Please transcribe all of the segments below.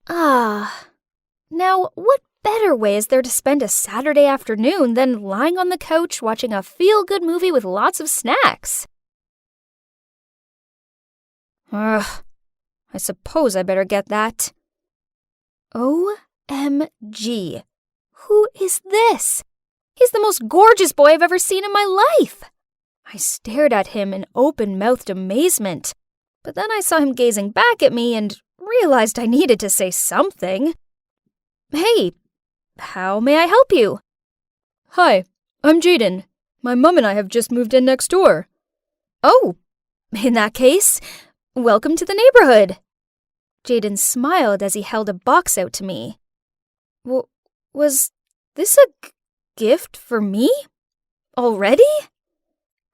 Ah. Now, what better way is there to spend a Saturday afternoon than lying on the couch watching a feel-good movie with lots of snacks? Ugh, I suppose I better get that. OMG. Who is this? He's the most gorgeous boy I've ever seen in my life. I stared at him in open-mouthed amazement, but then I saw him gazing back at me and realized I needed to say something. Hey, how may I help you? Hi, I'm Jaden. My mom and I have just moved in next door. Oh, in that case, welcome to the neighborhood. Jaden smiled as he held a box out to me. Was this a gift for me? Already?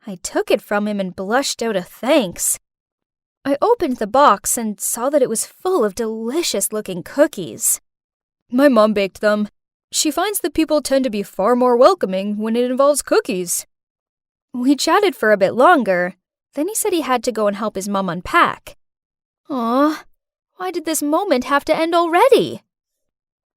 I took it from him and blushed out a thanks. I opened the box and saw that it was full of delicious-looking cookies. My mom baked them. She finds that people tend to be far more welcoming when it involves cookies. We chatted for a bit longer. Then he said he had to go and help his mom unpack. Aw, why did this moment have to end already?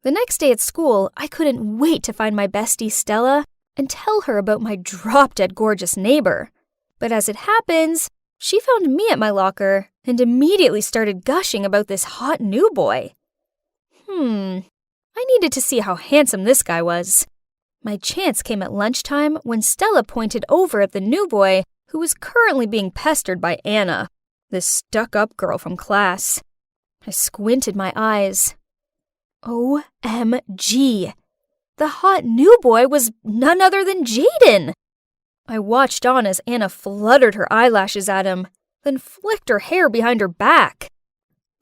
The next day at school, I couldn't wait to find my bestie Stella and tell her about my drop-dead gorgeous neighbor. But as it happens, she found me at my locker and immediately started gushing about this hot new boy. I needed to see how handsome this guy was. My chance came at lunchtime when Stella pointed over at the new boy who was currently being pestered by Anna, this stuck-up girl from class. I squinted my eyes. OMG! The hot new boy was none other than Jaden! I watched on as Anna fluttered her eyelashes at him, then flicked her hair behind her back.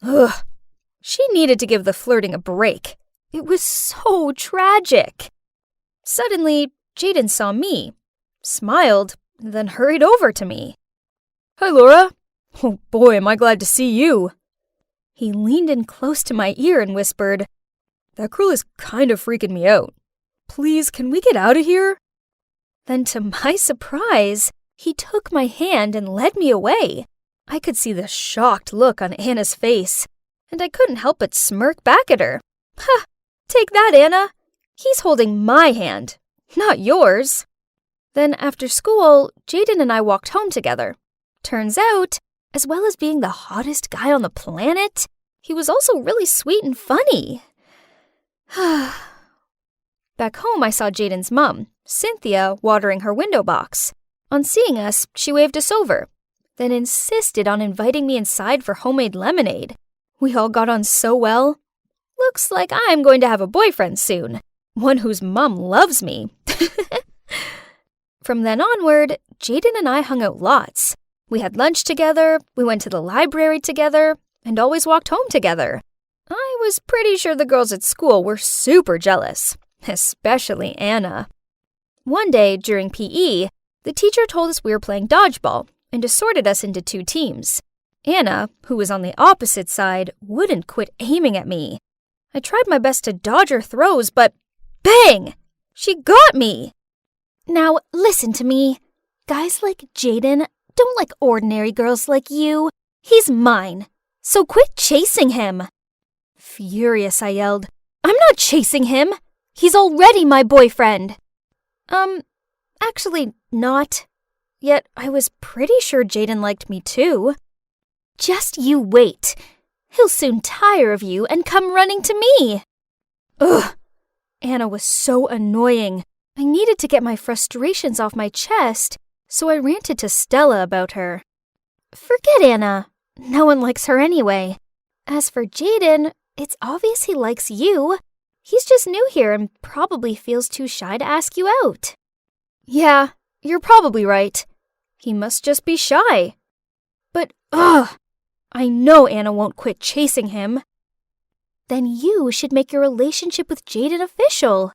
Ugh! She needed to give the flirting a break. It was so tragic. Suddenly, Jaden saw me, smiled, then hurried over to me. Hi, Laura. Oh boy, am I glad to see you. He leaned in close to my ear and whispered, That girl is kind of freaking me out. Please, can we get out of here? Then to my surprise, he took my hand and led me away. I could see the shocked look on Anna's face, and I couldn't help but smirk back at her. Ha! Take that, Anna. He's holding my hand, not yours. Then after school, Jaden and I walked home together. Turns out, as well as being the hottest guy on the planet, he was also really sweet and funny. Back home, I saw Jaden's mom, Cynthia, watering her window box. On seeing us, she waved us over, then insisted on inviting me inside for homemade lemonade. We all got on so well. Looks like I'm going to have a boyfriend soon, one whose mom loves me. From then onward, Jaden and I hung out lots. We had lunch together, we went to the library together, and always walked home together. I was pretty sure the girls at school were super jealous, especially Anna. One day during PE, the teacher told us we were playing dodgeball and assorted us into two teams. Anna, who was on the opposite side, wouldn't quit aiming at me. I tried my best to dodge her throws, but bang! She got me! Now, listen to me. Guys like Jaden don't like ordinary girls like you. He's mine, so quit chasing him. Furious, I yelled, I'm not chasing him. He's already my boyfriend. Actually not. Yet I was pretty sure Jaden liked me too. Just you wait. He'll soon tire of you and come running to me. Ugh! Anna was so annoying. I needed to get my frustrations off my chest, so I ranted to Stella about her. Forget Anna. No one likes her anyway. As for Jaden, it's obvious he likes you. He's just new here and probably feels too shy to ask you out. Yeah, you're probably right. He must just be shy. But, I know Anna won't quit chasing him. Then you should make your relationship with Jaden official.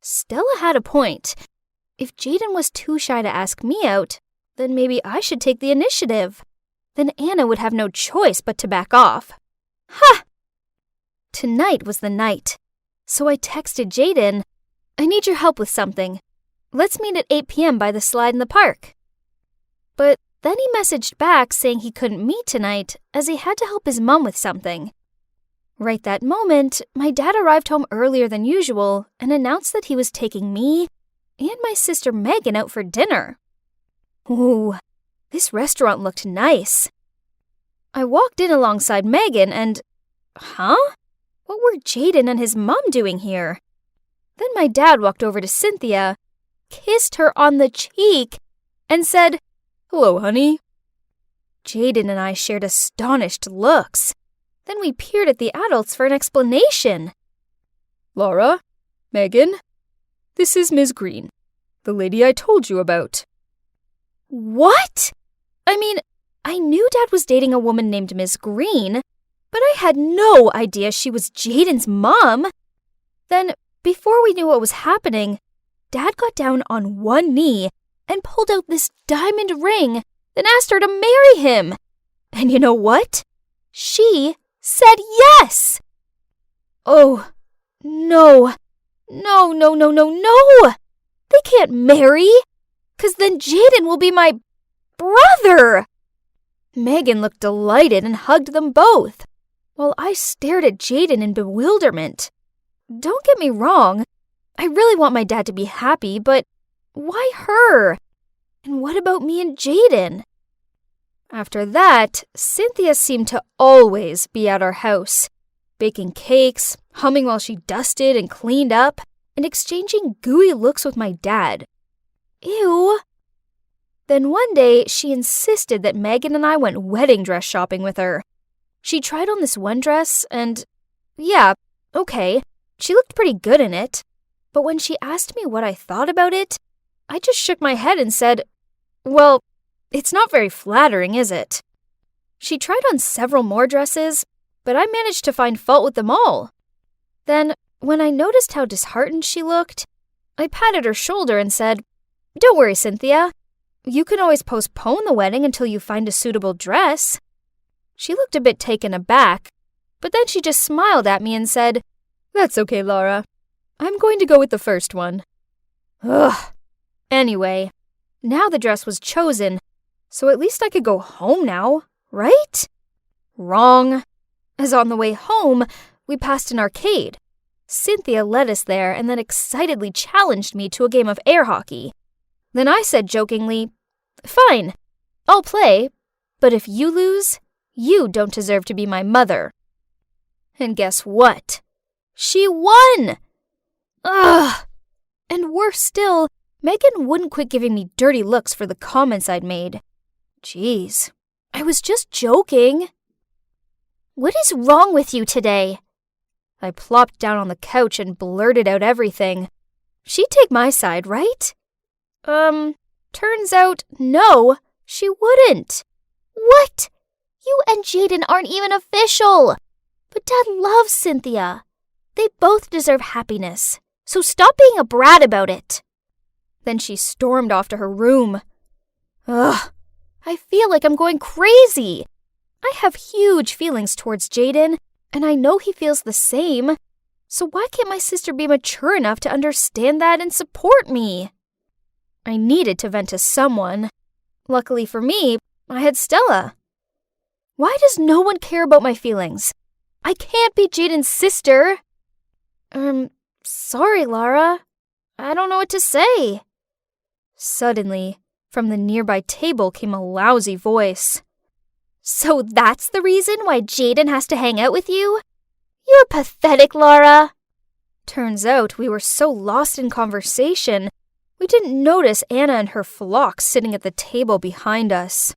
Stella had a point. If Jaden was too shy to ask me out, then maybe I should take the initiative. Then Anna would have no choice but to back off. Ha! Tonight was the night. So I texted Jaden, I need your help with something. Let's meet at 8 p.m. by the slide in the park. But then he messaged back saying he couldn't meet tonight as he had to help his mom with something. Right that moment, my dad arrived home earlier than usual and announced that he was taking me and my sister Megan out for dinner. Ooh, this restaurant looked nice. I walked in alongside Megan and... Huh? What were Jaden and his mom doing here? Then my dad walked over to Cynthia, kissed her on the cheek, and said, "Hello, honey." Jaden and I shared astonished looks. Then we peered at the adults for an explanation. "Laura, Megan, this is Ms. Green, the lady I told you about." What? I mean, I knew Dad was dating a woman named Ms. Green, but I had no idea she was Jaden's mom. Then, before we knew what was happening, Dad got down on one knee and pulled out this diamond ring, then asked her to marry him. And you know what? She said yes! Oh, no. No. They can't marry, 'cause then Jaden will be my brother. Megan looked delighted and hugged them both, while I stared at Jaden in bewilderment. Don't get me wrong, I really want my dad to be happy, but why her? And what about me and Jaden? After that, Cynthia seemed to always be at our house, baking cakes, humming while she dusted and cleaned up, and exchanging gooey looks with my dad. Ew. Then one day, she insisted that Megan and I went wedding dress shopping with her. She tried on this one dress and, yeah, okay, she looked pretty good in it. But when she asked me what I thought about it, I just shook my head and said, well, it's not very flattering, is it? She tried on several more dresses, but I managed to find fault with them all. Then, when I noticed how disheartened she looked, I patted her shoulder and said, "Don't worry, Cynthia. You can always postpone the wedding until you find a suitable dress." She looked a bit taken aback, but then she just smiled at me and said, "That's okay, Laura. I'm going to go with the first one." Ugh. Anyway, now the dress was chosen, so at least I could go home now, right? Wrong. As on the way home, we passed an arcade. Cynthia led us there and then excitedly challenged me to a game of air hockey. Then I said jokingly, "Fine, I'll play, but if you lose, you don't deserve to be my mother." And guess what? She won! Ugh! And worse still, Megan wouldn't quit giving me dirty looks for the comments I'd made. Jeez, I was just joking. What is wrong with you today? I plopped down on the couch and blurted out everything. She'd take my side, right? Turns out, no, she wouldn't. What? You and Jaden aren't even official. But Dad loves Cynthia. They both deserve happiness, so stop being a brat about it. Then she stormed off to her room. Ugh, I feel like I'm going crazy. I have huge feelings towards Jaden, and I know he feels the same. So why can't my sister be mature enough to understand that and support me? I needed to vent to someone. Luckily for me, I had Stella. Why does no one care about my feelings? I can't be Jaden's sister. Sorry, Laura. I don't know what to say. Suddenly, from the nearby table came a lousy voice. So that's the reason why Jaden has to hang out with you? You're pathetic, Laura. Turns out we were so lost in conversation, we didn't notice Anna and her flock sitting at the table behind us.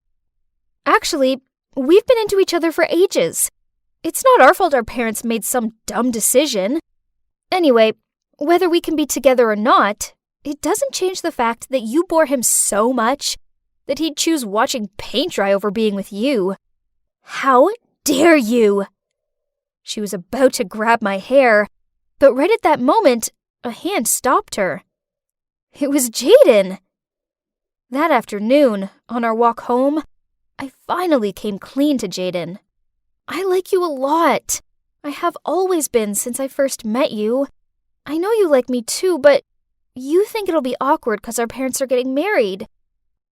Actually, we've been into each other for ages. It's not our fault our parents made some dumb decision. Anyway, whether we can be together or not, it doesn't change the fact that you bore him so much that he'd choose watching paint dry over being with you. How dare you? She was about to grab my hair, but right at that moment, a hand stopped her. It was Jaden. That afternoon, on our walk home, I finally came clean to Jaden. I like you a lot. I have always been since I first met you. I know you like me too, but you think it'll be awkward because our parents are getting married.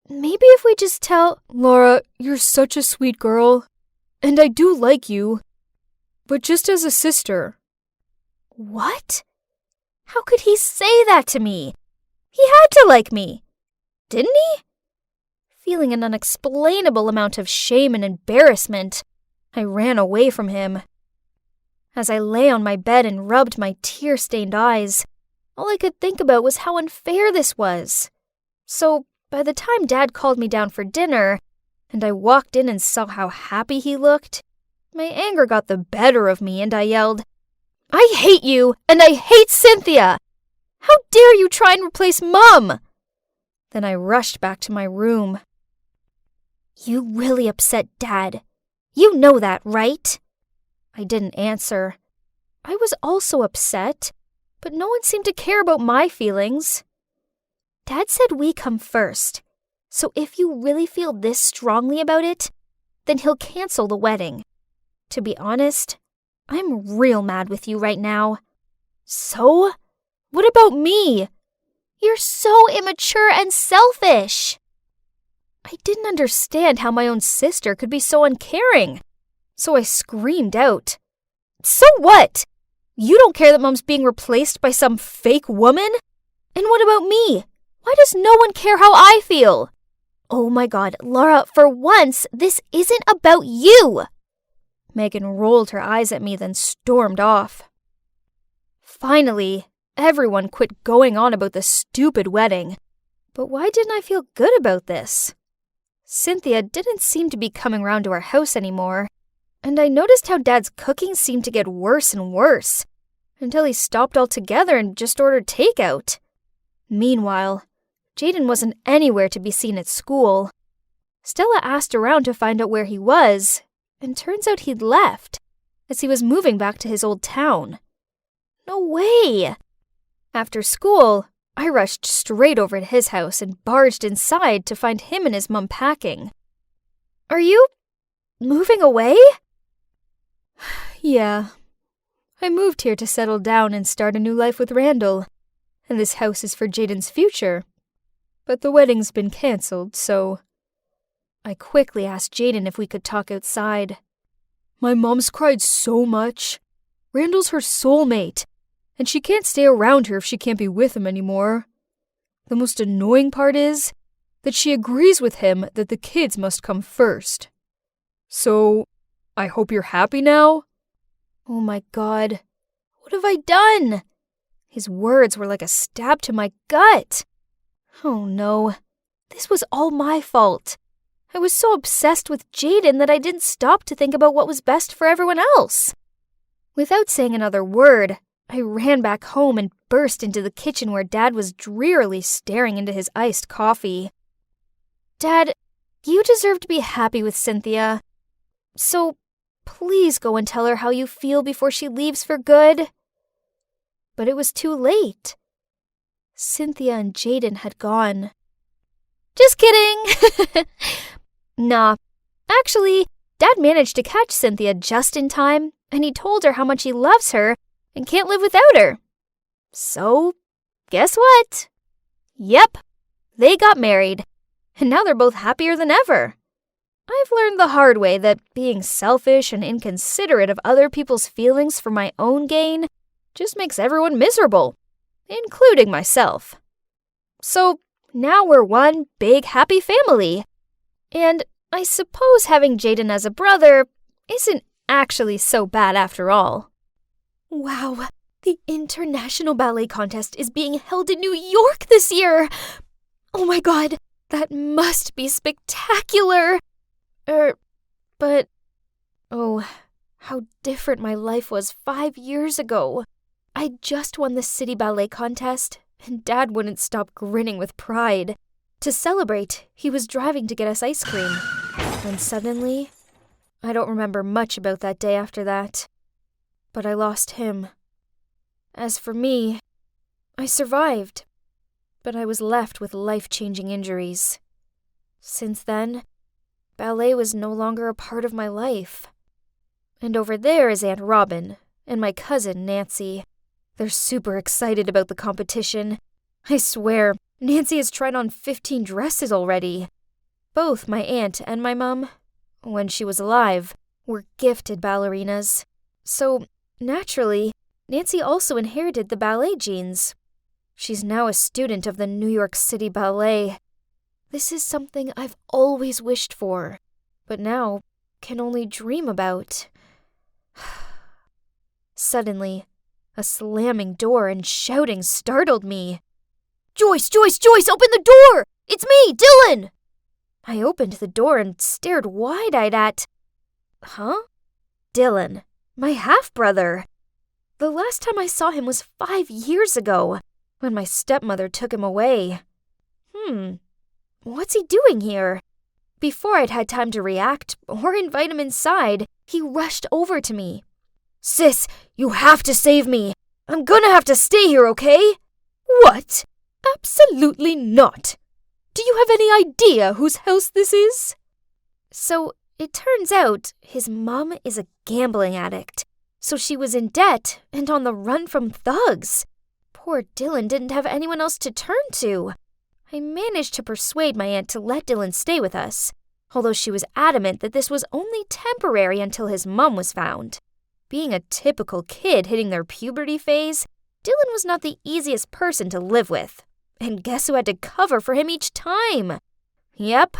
Maybe if we just tell... Laura, you're such a sweet girl. And I do like you. but just as a sister. What? How could he say that to me? He had to like me, didn't he? Feeling an unexplainable amount of shame and embarrassment, I ran away from him. As I lay on my bed and rubbed my tear-stained eyes, all I could think about was how unfair this was. So, by the time Dad called me down for dinner, and I walked in and saw how happy he looked, my anger got the better of me and I yelled, "I hate you, and I hate Cynthia! How dare you try and replace Mom?" Then I rushed back to my room. "You really upset Dad. You know that, right?" I didn't answer. I was also upset, but no one seemed to care about my feelings. Dad said we come first, so if you really feel this strongly about it, then he'll cancel the wedding. To be honest, I'm real mad with you right now. So? What about me? You're so immature and selfish. I didn't understand how my own sister could be so uncaring, so I screamed out. So what? You don't care that Mom's being replaced by some fake woman? And what about me? Why does no one care how I feel? Oh my God, Laura, for once, this isn't about you. Megan rolled her eyes at me, then stormed off. Finally, everyone quit going on about the stupid wedding. But why didn't I feel good about this? Cynthia didn't seem to be coming round to our house anymore, and I noticed how Dad's cooking seemed to get worse and worse, until he stopped altogether and just ordered takeout. Meanwhile, Jaden wasn't anywhere to be seen at school. Stella asked around to find out where he was, and turns out he'd left, as he was moving back to his old town. No way! After school, I rushed straight over to his house and barged inside to find him and his mom packing. Are you moving away? Yeah. I moved here to settle down and start a new life with Randall, and this house is for Jaden's future. But the wedding's been cancelled, so... I quickly asked Jaden if we could talk outside. My mom's cried so much. Randall's her soulmate, and she can't stay around her if she can't be with him anymore. The most annoying part is that she agrees with him that the kids must come first. So, I hope you're happy now? Oh my God, what have I done? His words were like a stab to my gut. Oh no, this was all my fault. I was so obsessed with Jaden that I didn't stop to think about what was best for everyone else. Without saying another word, I ran back home and burst into the kitchen where Dad was drearily staring into his iced coffee. Dad, you deserve to be happy with Cynthia. So please go and tell her how you feel before she leaves for good. But it was too late. Cynthia and Jaden had gone. Just kidding! Nah, actually, Dad managed to catch Cynthia just in time, and he told her how much he loves her and can't live without her. So, guess what? Yep, they got married, and now they're both happier than ever. I've learned the hard way that being selfish and inconsiderate of other people's feelings for my own gain just makes everyone miserable, including myself. So, now we're one big happy family. And I suppose having Jaden as a brother isn't actually so bad after all. Wow, the International Ballet Contest is being held in New York this year! Oh my God, that must be spectacular! But... oh, how different my life was 5 years ago. I just won the City Ballet Contest, and Dad wouldn't stop grinning with pride. To celebrate, he was driving to get us ice cream. And suddenly, I don't remember much about that day after that. But I lost him. As for me, I survived. But I was left with life-changing injuries. Since then, ballet was no longer a part of my life. And over there is Aunt Robin and my cousin Nancy. They're super excited about the competition. I swear, Nancy has tried on 15 dresses already. Both my aunt and my mum, when she was alive, were gifted ballerinas. So, naturally, Nancy also inherited the ballet genes. She's now a student of the New York City Ballet. This is something I've always wished for, but now can only dream about. Suddenly, a slamming door and shouting startled me. "Joyce, Joyce, Joyce, open the door! It's me, Dylan!" I opened the door and stared wide-eyed at... Huh? Dylan, my half-brother. The last time I saw him was 5 years ago, when my stepmother took him away. What's he doing here? Before I'd had time to react or invite him inside, he rushed over to me. "Sis, you have to save me. I'm gonna have to stay here, okay?" "What? Absolutely not. Do you have any idea whose house this is?" So, it turns out his mom is a gambling addict, so she was in debt and on the run from thugs. Poor Dylan didn't have anyone else to turn to. I managed to persuade my aunt to let Dylan stay with us, although she was adamant that this was only temporary until his mom was found. Being a typical kid hitting their puberty phase, Dylan was not the easiest person to live with. And guess who had to cover for him each time? Yep,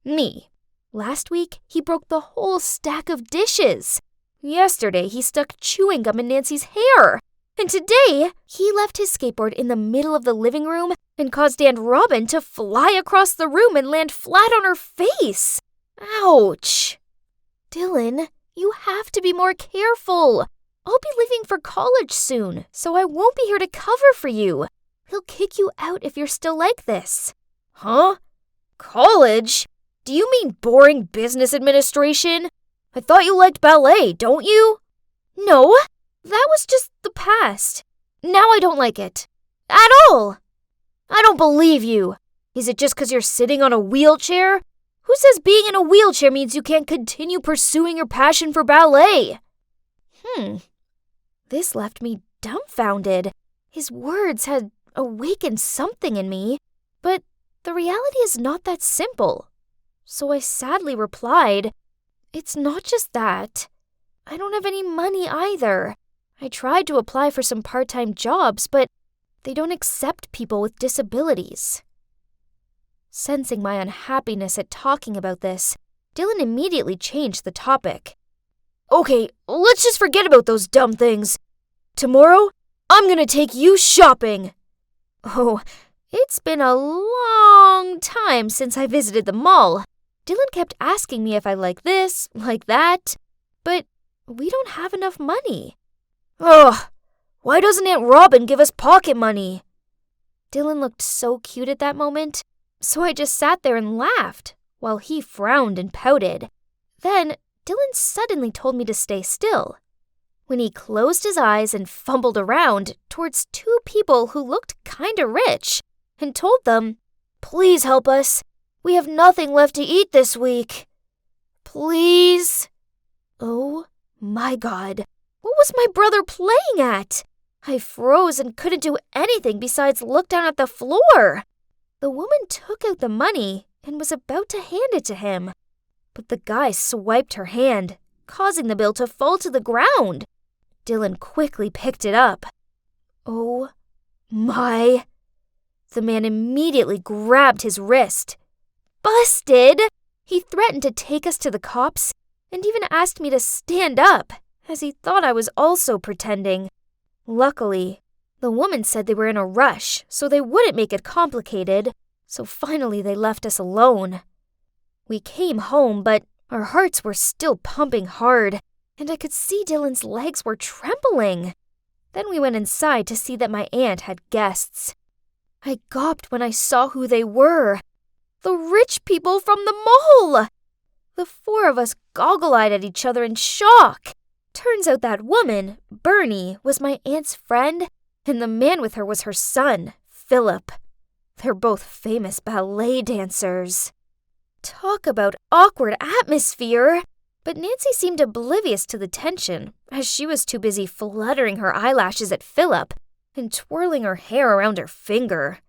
me. Last week, he broke the whole stack of dishes. Yesterday, he stuck chewing gum in Nancy's hair. And today, he left his skateboard in the middle of the living room and caused Aunt Robin to fly across the room and land flat on her face. Ouch. Dylan, you have to be more careful. I'll be leaving for college soon, so I won't be here to cover for you. He'll kick you out if you're still like this. Huh? College? Do you mean boring business administration? I thought you liked ballet, don't you? No, that was just the past. Now I don't like it. At all. I don't believe you. Is it just 'cause you're sitting on a wheelchair? Who says being in a wheelchair means you can't continue pursuing your passion for ballet? This left me dumbfounded. His words had awakened something in me, but the reality is not that simple. So I sadly replied, "It's not just that. I don't have any money either. I tried to apply for some part-time jobs, but they don't accept people with disabilities." Sensing my unhappiness at talking about this, Dylan immediately changed the topic. "Okay, let's just forget about those dumb things. Tomorrow, I'm gonna take you shopping." Oh, it's been a long time since I visited the mall. Dylan kept asking me if I like this, like that, but we don't have enough money. Ugh, why doesn't Aunt Robin give us pocket money? Dylan looked so cute at that moment, so I just sat there and laughed, while he frowned and pouted. Then, Dylan suddenly told me to stay still. When he closed his eyes and fumbled around towards 2 people who looked kinda rich, and told them, "Please help us. We have nothing left to eat this week. Please." Oh my God, what was my brother playing at? I froze and couldn't do anything besides look down at the floor. The woman took out the money and was about to hand it to him, but the guy swiped her hand, causing the bill to fall to the ground. Dylan quickly picked it up. Oh my. The man immediately grabbed his wrist. Busted! He threatened to take us to the cops and even asked me to stand up, as he thought I was also pretending. Luckily, the woman said they were in a rush, so they wouldn't make it complicated, so finally they left us alone. We came home, but our hearts were still pumping hard, and I could see Dylan's legs were trembling. Then we went inside to see that my aunt had guests. I gawped when I saw who they were. The rich people from the mall! The 4 of us goggle-eyed at each other in shock. Turns out that woman, Bernie, was my aunt's friend, and the man with her was her son, Philip. They're both famous ballet dancers. Talk about awkward atmosphere! But Nancy seemed oblivious to the tension, as she was too busy fluttering her eyelashes at Philip and twirling her hair around her finger.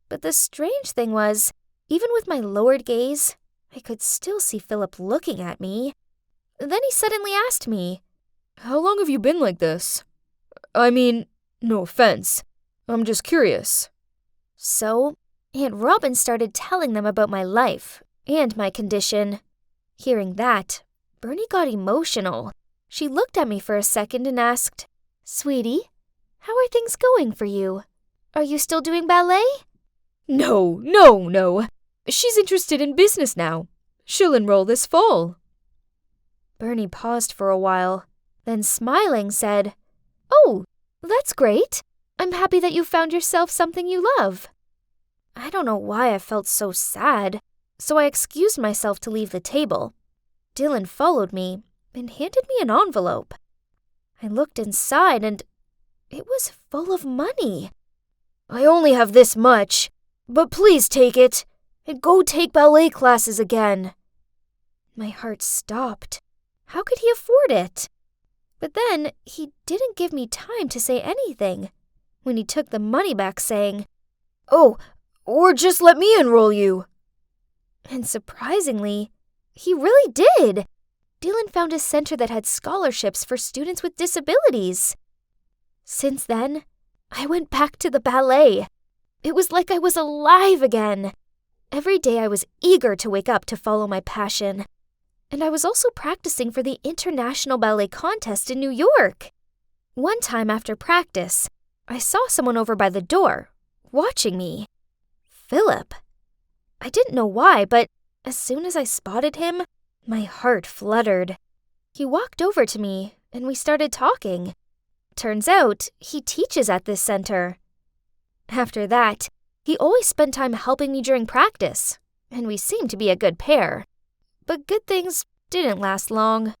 But the strange thing was, even with my lowered gaze, I could still see Philip looking at me. Then he suddenly asked me, How long have you been like this? I mean, no offense. I'm just curious. So, Aunt Robin started telling them about my life and my condition. Hearing that, Bernie got emotional. She looked at me for a second and asked, "Sweetie, how are things going for you? Are you still doing ballet?" No. She's interested in business now. She'll enroll this fall. Bernie paused for a while, then smiling said, "Oh, that's great. I'm happy that you found yourself something you love." I don't know why I felt so sad, so I excused myself to leave the table. Dylan followed me and handed me an envelope. I looked inside and it was full of money. "I only have this much, but please take it and go take ballet classes again." My heart stopped. How could he afford it? But then he didn't give me time to say anything when he took the money back saying, "Oh, or just let me enroll you." And surprisingly, he really did. Dylan found a center that had scholarships for students with disabilities. Since then, I went back to the ballet. It was like I was alive again. Every day I was eager to wake up to follow my passion. And I was also practicing for the International Ballet Contest in New York. One time after practice, I saw someone over by the door, watching me. Philip. I didn't know why, but as soon as I spotted him, my heart fluttered. He walked over to me, and we started talking. Turns out, he teaches at this center. After that, he always spent time helping me during practice, and we seemed to be a good pair. But good things didn't last long.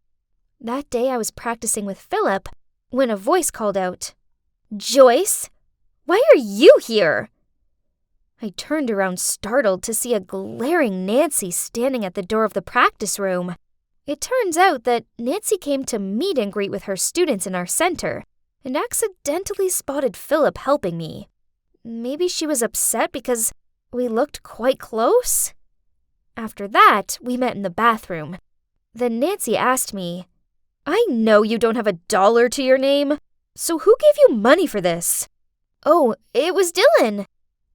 That day I was practicing with Philip when a voice called out, "Joyce, why are you here?" I turned around startled to see a glaring Nancy standing at the door of the practice room. It turns out that Nancy came to meet and greet with her students in our center and accidentally spotted Philip helping me. Maybe she was upset because we looked quite close? After that, we met in the bathroom. Then Nancy asked me, "I know you don't have $1 to your name, so who gave you money for this?" "Oh, it was Dylan."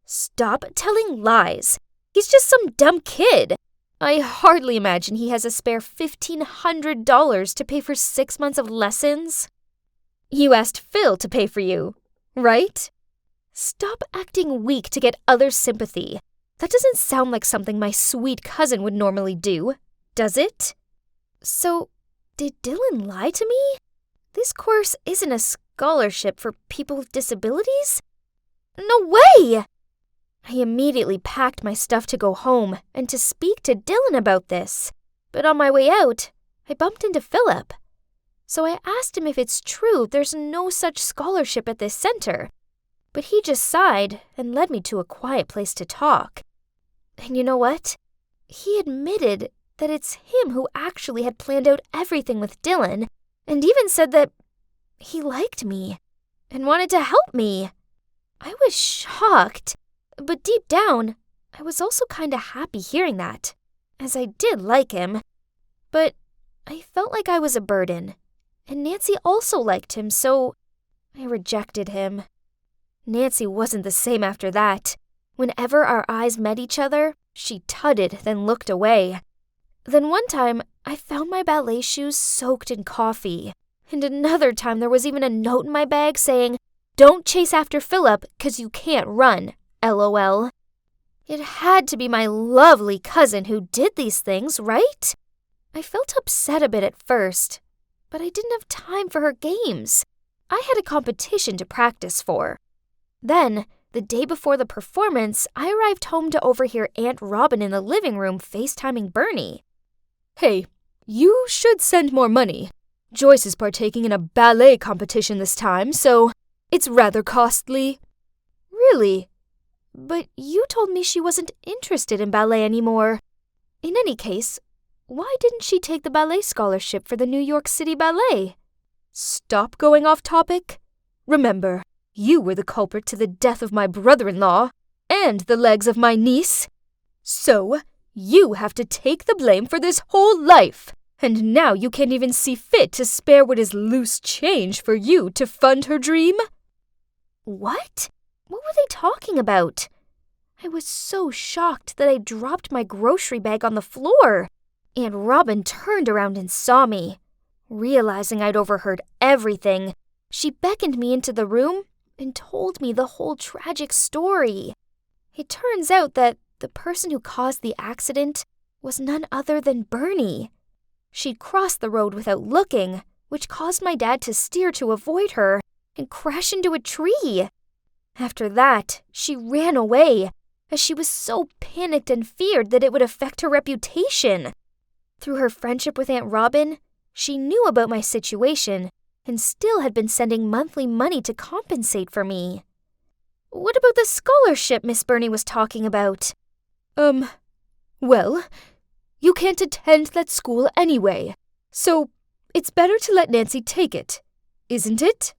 "Stop telling lies. He's just some dumb kid. I hardly imagine he has a spare $1,500 to pay for 6 months of lessons." "You asked Phil to pay for you, right?" "Stop acting weak to get other sympathy. That doesn't sound like something my sweet cousin would normally do, does it?" So, did Dylan lie to me? This course isn't a scholarship for people with disabilities? No way! I immediately packed my stuff to go home and to speak to Dylan about this. But on my way out, I bumped into Philip. So I asked him if it's true there's no such scholarship at this center. But he just sighed and led me to a quiet place to talk. And you know what? He admitted that it's him who actually had planned out everything with Dylan, and even said that he liked me and wanted to help me. I was shocked, but deep down, I was also kinda happy hearing that, as I did like him. But I felt like I was a burden, and Nancy also liked him, so I rejected him. Nancy wasn't the same after that. Whenever our eyes met each other, she tutted, then looked away. Then one time, I found my ballet shoes soaked in coffee. And another time there was even a note in my bag saying, "Don't chase after Philip, 'cause you can't run, LOL. It had to be my lovely cousin who did these things, right? I felt upset a bit at first, but I didn't have time for her games. I had a competition to practice for. Then, the day before the performance, I arrived home to overhear Aunt Robin in the living room FaceTiming Bernie. "Hey, you should send more money. Joyce is partaking in a ballet competition this time, so it's rather costly." "Really? But you told me she wasn't interested in ballet anymore. In any case, why didn't she take the ballet scholarship for the New York City Ballet?" "Stop going off topic. Remember, you were the culprit to the death of my brother-in-law and the legs of my niece. So, you have to take the blame for this whole life. And now you can't even see fit to spare what is loose change for you to fund her dream? What? What were they talking about? I was so shocked that I dropped my grocery bag on the floor. Aunt Robin turned around and saw me. Realizing I'd overheard everything, she beckoned me into the room and told me the whole tragic story. It turns out that the person who caused the accident was none other than Bernie. She'd crossed the road without looking, which caused my dad to steer to avoid her and crash into a tree. After that, she ran away, as she was so panicked and feared that it would affect her reputation. Through her friendship with Aunt Robin, she knew about my situation and still had been sending monthly money to compensate for me. What about the scholarship Miss Burney was talking about? Well, you can't attend that school anyway, so it's better to let Nancy take it, isn't it?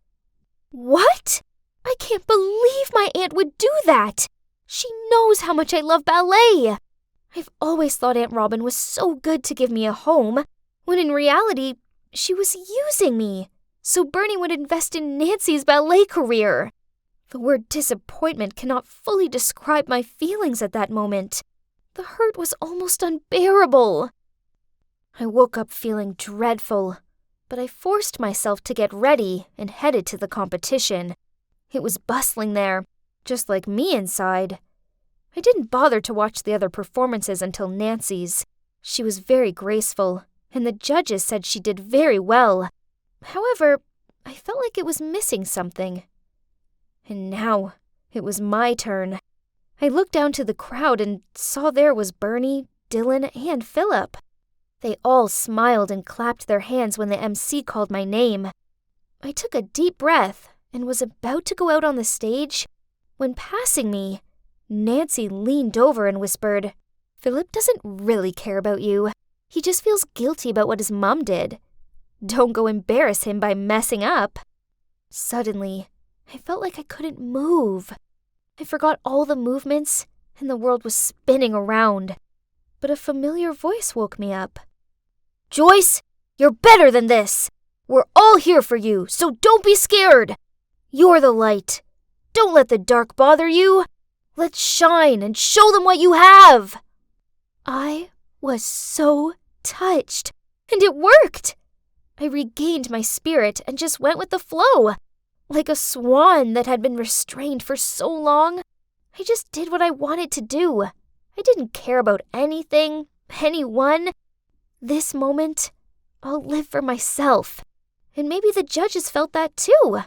What? I can't believe my aunt would do that! She knows how much I love ballet! I've always thought Aunt Robin was so good to give me a home, when in reality, she was using me, so Bernie would invest in Nancy's ballet career. The word disappointment cannot fully describe my feelings at that moment. The hurt was almost unbearable. I woke up feeling dreadful, but I forced myself to get ready and headed to the competition. It was bustling there, just like me inside. I didn't bother to watch the other performances until Nancy's. She was very graceful, and the judges said she did very well. However, I felt like it was missing something. And now, it was my turn. I looked down to the crowd and saw there was Bernie, Dylan, and Philip. They all smiled and clapped their hands when the MC called my name. I took a deep breath and was about to go out on the stage when, passing me, Nancy leaned over and whispered, "Philip doesn't really care about you. He just feels guilty about what his mom did. Don't go embarrass him by messing up." Suddenly, I felt like I couldn't move. I forgot all the movements, and the world was spinning around. But a familiar voice woke me up. "Joyce, you're better than this. We're all here for you, so don't be scared. You're the light. Don't let the dark bother you. Let's shine and show them what you have." I was so touched, and it worked. I regained my spirit and just went with the flow. Like a swan that had been restrained for so long, I just did what I wanted to do. I didn't care about anything, anyone. This moment, I'll live for myself. And maybe the judges felt that too.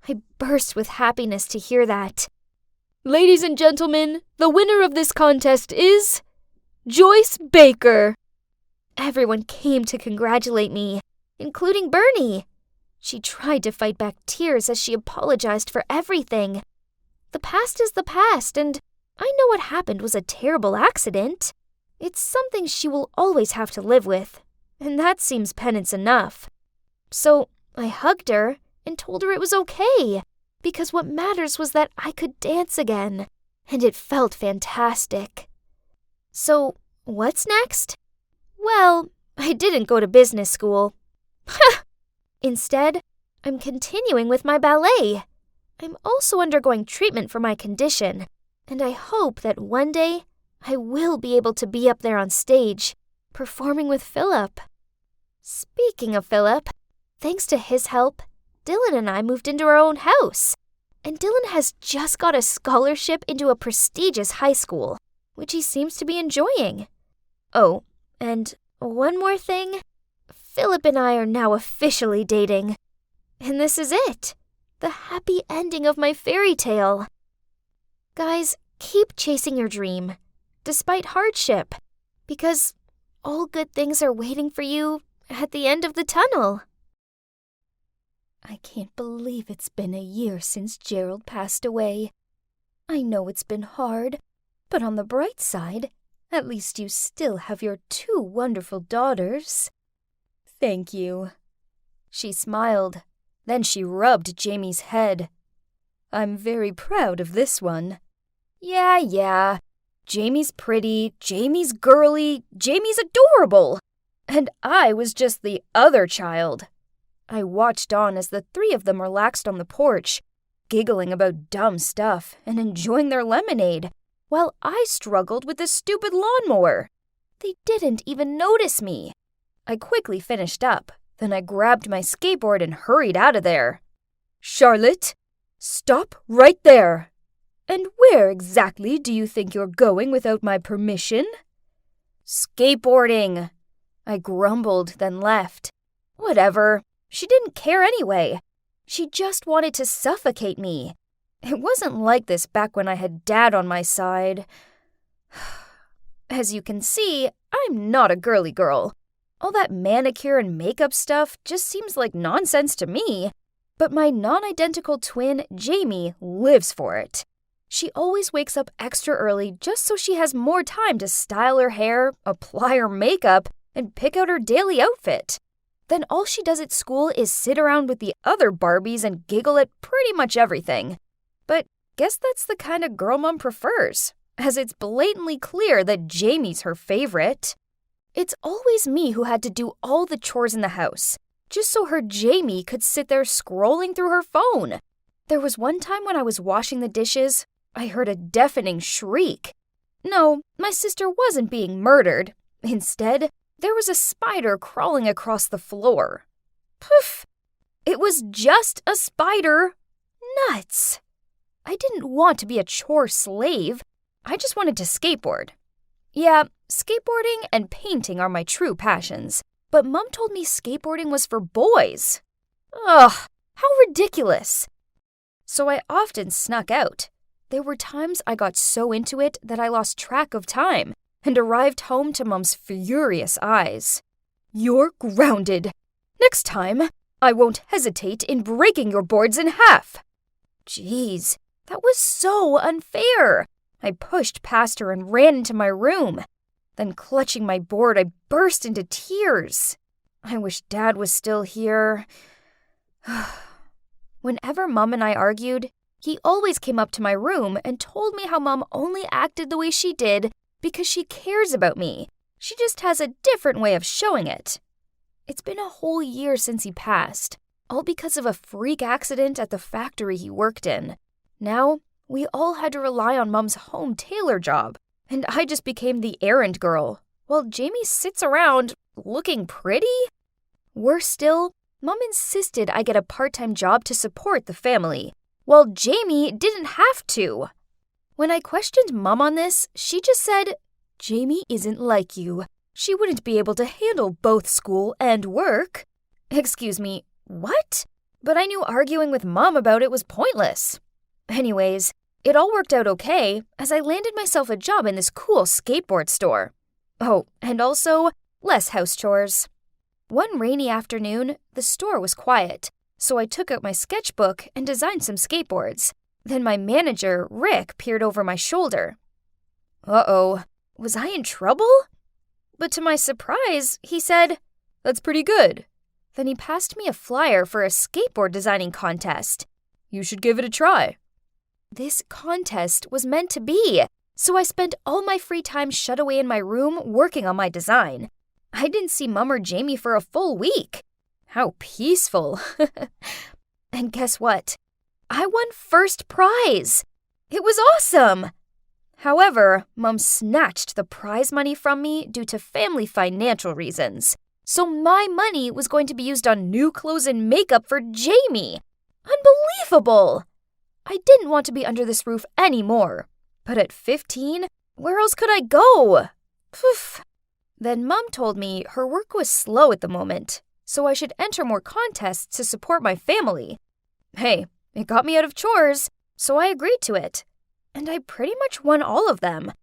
I burst with happiness to hear that. Ladies and gentlemen, the winner of this contest is Joyce Baker. Everyone came to congratulate me, including Bernie. She tried to fight back tears as she apologized for everything. The past is the past, and I know what happened was a terrible accident. It's something she will always have to live with, and that seems penance enough. So I hugged her and told her it was okay, because what matters was that I could dance again, and it felt fantastic. So what's next? Well, I didn't go to business school. Instead, I'm continuing with my ballet. I'm also undergoing treatment for my condition, and I hope that one day I will be able to be up there on stage, performing with Philip. Speaking of Philip, thanks to his help, Dylan and I moved into our own house, and Dylan has just got a scholarship into a prestigious high school, which he seems to be enjoying. Oh, and one more thing. Philip and I are now officially dating. And this is it. The happy ending of my fairy tale. Guys, keep chasing your dream, despite hardship, because all good things are waiting for you at the end of the tunnel. I can't believe it's been a year since Gerald passed away. I know it's been hard, but on the bright side, at least you still have your 2 wonderful daughters. Thank you. She smiled. Then she rubbed Jamie's head. I'm very proud of this one. Yeah. Jamie's pretty, Jamie's girly, Jamie's adorable. And I was just the other child. I watched on as the three of them relaxed on the porch, giggling about dumb stuff and enjoying their lemonade, while I struggled with the stupid lawnmower. They didn't even notice me. I quickly finished up, then I grabbed my skateboard and hurried out of there. Charlotte, stop right there. And where exactly do you think you're going without my permission? Skateboarding. I grumbled, then left. Whatever. She didn't care anyway. She just wanted to suffocate me. It wasn't like this back when I had Dad on my side. As you can see, I'm not a girly girl. All that manicure and makeup stuff just seems like nonsense to me. But my non-identical twin, Jamie, lives for it. She always wakes up extra early just so she has more time to style her hair, apply her makeup, and pick out her daily outfit. Then all she does at school is sit around with the other Barbies and giggle at pretty much everything. But guess that's the kind of girl Mom prefers, as it's blatantly clear that Jamie's her favorite. It's always me who had to do all the chores in the house, just so her Jamie could sit there scrolling through her phone. There was one time when I was washing the dishes, I heard a deafening shriek. No, my sister wasn't being murdered. Instead, there was a spider crawling across the floor. Poof! It was just a spider. Nuts! I didn't want to be a chore slave. I just wanted to skateboard. Yeah, skateboarding and painting are my true passions. But Mom told me skateboarding was for boys. Ugh, how ridiculous. So I often snuck out. There were times I got so into it that I lost track of time and arrived home to Mom's furious eyes. You're grounded. Next time, I won't hesitate in breaking your boards in half. Jeez, that was so unfair. I pushed past her and ran into my room. Then, clutching my board, I burst into tears. I wish Dad was still here. Whenever Mom and I argued, he always came up to my room and told me how Mom only acted the way she did because she cares about me. She just has a different way of showing it. It's been a whole year since he passed, all because of a freak accident at the factory he worked in. Now, we all had to rely on Mom's home tailor job, and I just became the errand girl, while Jamie sits around looking pretty. Worse still, Mom insisted I get a part-time job to support the family, while Jamie didn't have to. When I questioned Mom on this, she just said, Jamie isn't like you. She wouldn't be able to handle both school and work. Excuse me, what? But I knew arguing with Mom about it was pointless. Anyways, it all worked out okay, as I landed myself a job in this cool skateboard store. Oh, and also, less house chores. One rainy afternoon, the store was quiet, so I took out my sketchbook and designed some skateboards. Then my manager, Rick, peered over my shoulder. Uh-oh, was I in trouble? But to my surprise, he said, That's pretty good. Then he passed me a flyer for a skateboard designing contest. You should give it a try. This contest was meant to be, so I spent all my free time shut away in my room working on my design. I didn't see Mom or Jamie for a full week. How peaceful. And guess what? I won first prize. It was awesome. However, Mom snatched the prize money from me due to family financial reasons. So my money was going to be used on new clothes and makeup for Jamie. Unbelievable! I didn't want to be under this roof anymore. But at 15, where else could I go? Poof. Then Mom told me her work was slow at the moment, so I should enter more contests to support my family. Hey, it got me out of chores, so I agreed to it. And I pretty much won all of them.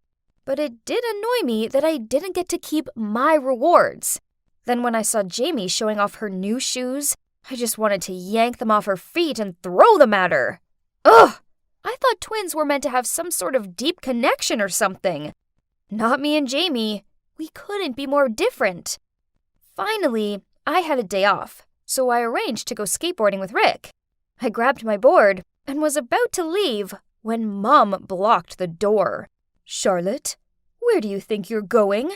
But it did annoy me that I didn't get to keep my rewards. Then when I saw Jamie showing off her new shoes, I just wanted to yank them off her feet and throw them at her. Ugh! I thought twins were meant to have some sort of deep connection or something. Not me and Jamie. We couldn't be more different. Finally, I had a day off, so I arranged to go skateboarding with Rick. I grabbed my board and was about to leave when Mom blocked the door. Charlotte, where do you think you're going?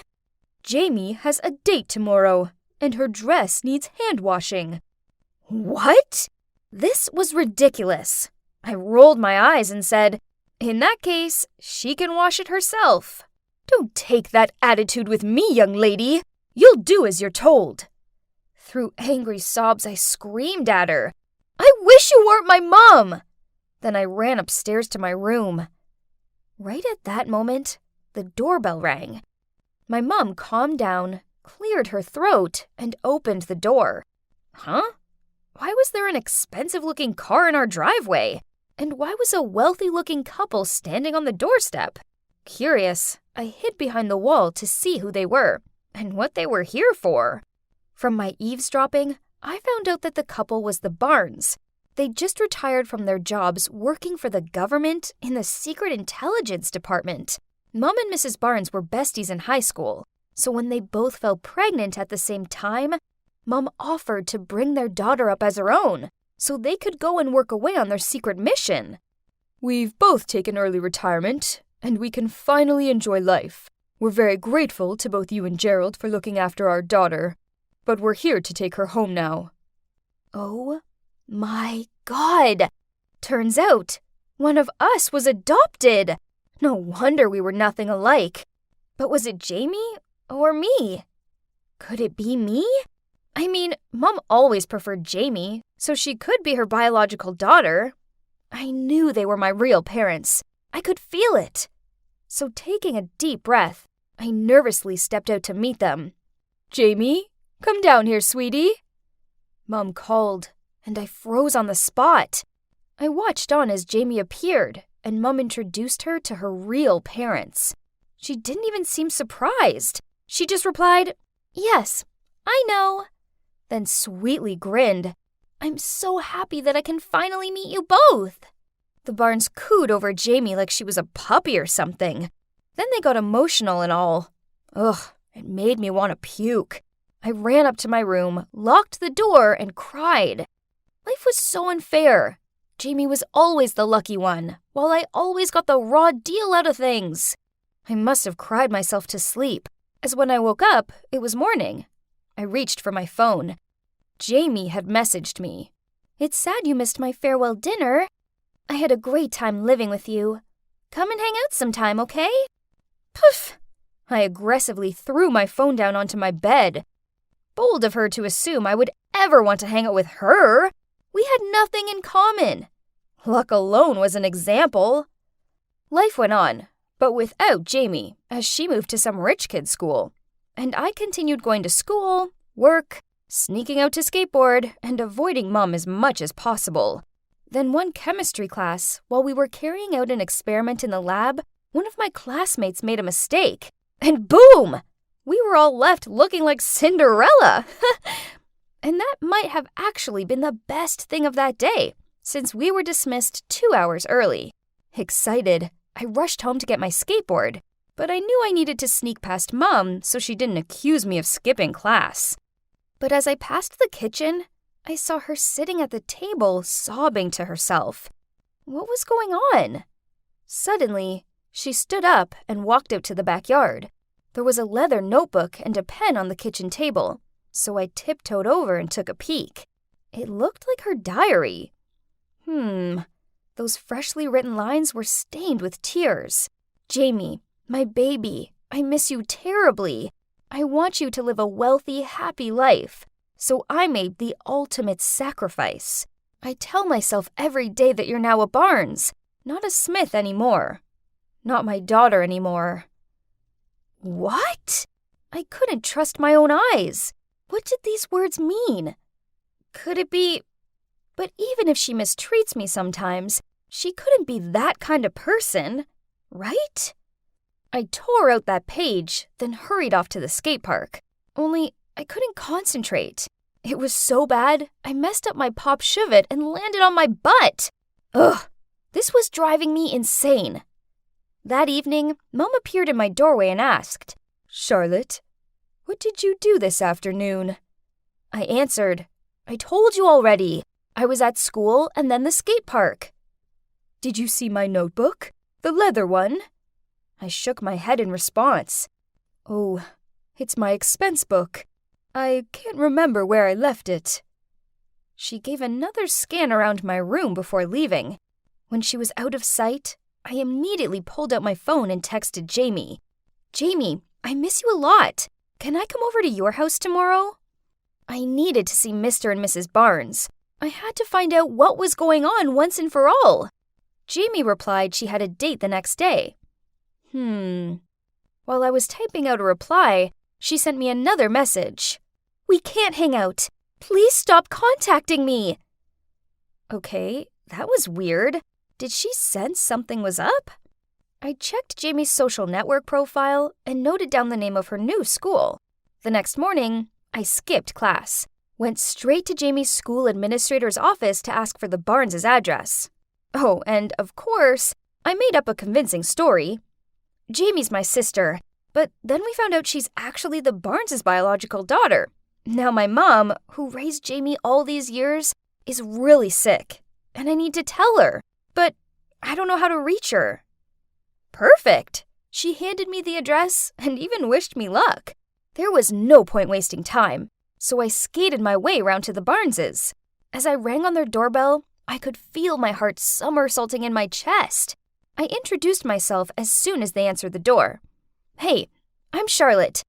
Jamie has a date tomorrow, and her dress needs hand washing. What? This was ridiculous. I rolled my eyes and said, in that case, she can wash it herself. Don't take that attitude with me, young lady. You'll do as you're told. Through angry sobs, I screamed at her. I wish you weren't my mom! Then I ran upstairs to my room. Right at that moment, the doorbell rang. My mom calmed down, cleared her throat, and opened the door. Huh? Why was there an expensive-looking car in our driveway? And why was a wealthy-looking couple standing on the doorstep? Curious, I hid behind the wall to see who they were and what they were here for. From my eavesdropping, I found out that the couple was the Barnes. They'd just retired from their jobs working for the government in the Secret Intelligence Department. Mom and Mrs. Barnes were besties in high school, so when they both fell pregnant at the same time, Mom offered to bring their daughter up as her own, so they could go and work away on their secret mission. We've both taken early retirement, and we can finally enjoy life. We're very grateful to both you and Gerald for looking after our daughter, but we're here to take her home now. Oh my God! Turns out, one of us was adopted! No wonder we were nothing alike. But was it Jamie or me? Could it be me? I mean, Mom always preferred Jamie, so she could be her biological daughter. I knew they were my real parents. I could feel it. So taking a deep breath, I nervously stepped out to meet them. Jamie, come down here, sweetie. Mom called, and I froze on the spot. I watched on as Jamie appeared, and Mom introduced her to her real parents. She didn't even seem surprised. She just replied, "Yes, I know," then sweetly grinned. I'm so happy that I can finally meet you both. The Barnes cooed over Jamie like she was a puppy or something. Then they got emotional and all. Ugh, it made me want to puke. I ran up to my room, locked the door, and cried. Life was so unfair. Jamie was always the lucky one, while I always got the raw deal out of things. I must have cried myself to sleep, as when I woke up, it was morning. I reached for my phone. Jamie had messaged me. It's sad you missed my farewell dinner. I had a great time living with you. Come and hang out sometime, okay? Poof! I aggressively threw my phone down onto my bed. Bold of her to assume I would ever want to hang out with her. We had nothing in common. Luck alone was an example. Life went on, but without Jamie, as she moved to some rich kid's school. And I continued going to school, work, sneaking out to skateboard, and avoiding Mom as much as possible. Then one chemistry class, while we were carrying out an experiment in the lab, one of my classmates made a mistake. And boom! We were all left looking like Cinderella. And that might have actually been the best thing of that day, since we were dismissed 2 hours early. Excited, I rushed home to get my skateboard, but I knew I needed to sneak past Mom so she didn't accuse me of skipping class. But as I passed the kitchen, I saw her sitting at the table sobbing to herself. What was going on? Suddenly, she stood up and walked out to the backyard. There was a leather notebook and a pen on the kitchen table, so I tiptoed over and took a peek. It looked like her diary. Those freshly written lines were stained with tears. Jamie, my baby, I miss you terribly. I want you to live a wealthy, happy life, so I made the ultimate sacrifice. I tell myself every day that you're now a Barnes, not a Smith anymore. Not my daughter anymore. What? I couldn't trust my own eyes. What did these words mean? Could it be... But even if she mistreats me sometimes, she couldn't be that kind of person, right? I tore out that page, then hurried off to the skate park. Only I couldn't concentrate. It was so bad, I messed up my pop shove-it and landed on my butt. Ugh, this was driving me insane. That evening, Mom appeared in my doorway and asked, Charlotte, what did you do this afternoon? I answered, I told you already. I was at school and then the skate park. Did you see my notebook? The leather one? I shook my head in response. Oh, It's my expense book. I can't remember where I left it." She gave another scan around my room before leaving. When she was out of sight, I immediately pulled out my phone and texted Jamie. "Jamie, I miss you a lot. Can I come over to your house tomorrow?" I needed to see Mr. and Mrs. Barnes. I had to find out what was going on once and for all. Jamie replied she had a date the next day. While I was typing out a reply, she sent me another message. "We can't hang out. Please stop contacting me." Okay, that was weird. Did she sense something was up? I checked Jamie's social network profile and noted down the name of her new school. The next morning, I skipped class, went straight to Jamie's school administrator's office to ask for the Barnes' address. Oh, and of course, I made up a convincing story. Jamie's my sister, but then we found out she's actually the Barnes' biological daughter. Now my mom, who raised Jamie all these years, is really sick, and I need to tell her, but I don't know how to reach her. Perfect! She handed me the address and even wished me luck. There was no point wasting time, so I skated my way round to the Barneses. As I rang on their doorbell, I could feel my heart somersaulting in my chest. I introduced myself as soon as they answered the door. "Hey, I'm Charlotte,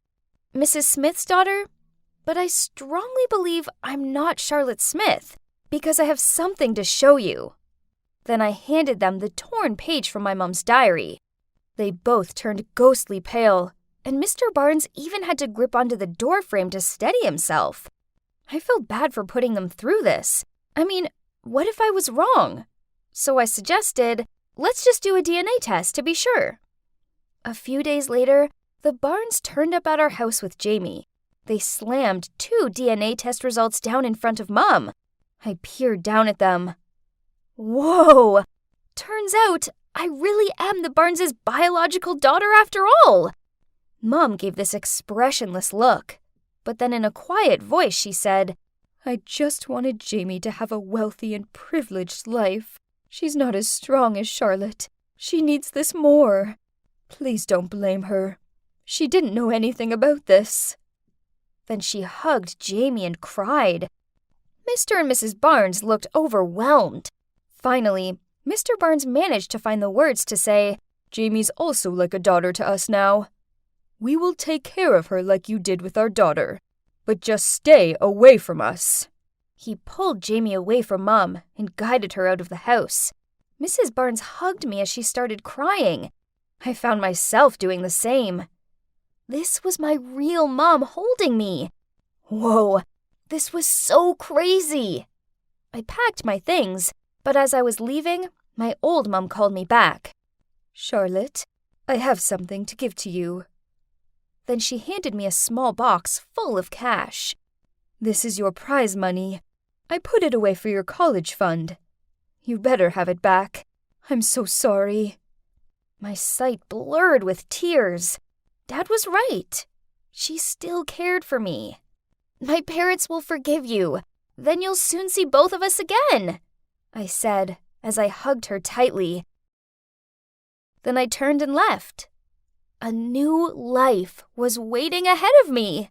Mrs. Smith's daughter, but I strongly believe I'm not Charlotte Smith because I have something to show you." Then I handed them the torn page from my mom's diary. They both turned ghostly pale, and Mr. Barnes even had to grip onto the door frame to steady himself. I felt bad for putting them through this. I mean, what if I was wrong? So I suggested, let's just do a DNA test to be sure. A few days later, the Barnes turned up at our house with Jamie. They slammed 2 DNA test results down in front of Mom. I peered down at them. Whoa! Turns out I really am the Barnes' biological daughter after all. Mom gave this expressionless look, but then in a quiet voice she said, "I just wanted Jamie to have a wealthy and privileged life. She's not as strong as Charlotte. She needs this more. Please don't blame her. She didn't know anything about this." Then she hugged Jamie and cried. Mr. and Mrs. Barnes looked overwhelmed. Finally, Mr. Barnes managed to find the words to say, "Jamie's also like a daughter to us now. We will take care of her like you did with our daughter, but just stay away from us." He pulled Jamie away from Mom and guided her out of the house. Mrs. Barnes hugged me as she started crying. I found myself doing the same. This was my real mom holding me. Whoa, this was so crazy. I packed my things, but as I was leaving, my old mom called me back. "Charlotte, I have something to give to you." Then she handed me a small box full of cash. "This is your prize money. I put it away for your college fund. You better have it back. I'm so sorry." My sight blurred with tears. Dad was right. She still cared for me. "My parents will forgive you. Then you'll soon see both of us again," I said as I hugged her tightly. Then I turned and left. A new life was waiting ahead of me.